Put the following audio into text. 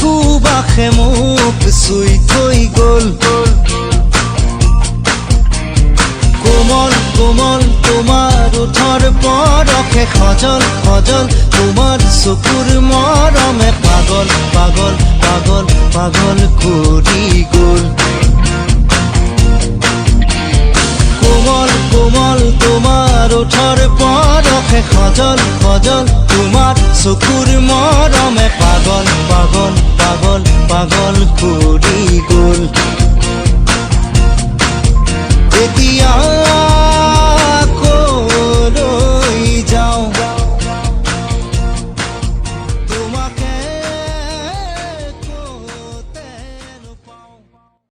সুবাসে মোক চুই থৈ গ'ল কোমল কোমল তোমাৰ ওঠৰ পৰশে সজল সজল তোমাৰ চকুৰ মৰমে পাগল পাগল পাগল পাগল কৰি গ'ল কোমল কোমল তোমাৰ ওঠৰ পৰশে সজল সজল তোমাৰ চকুৰ মৰমে পাগল পাগল পাগল পাগল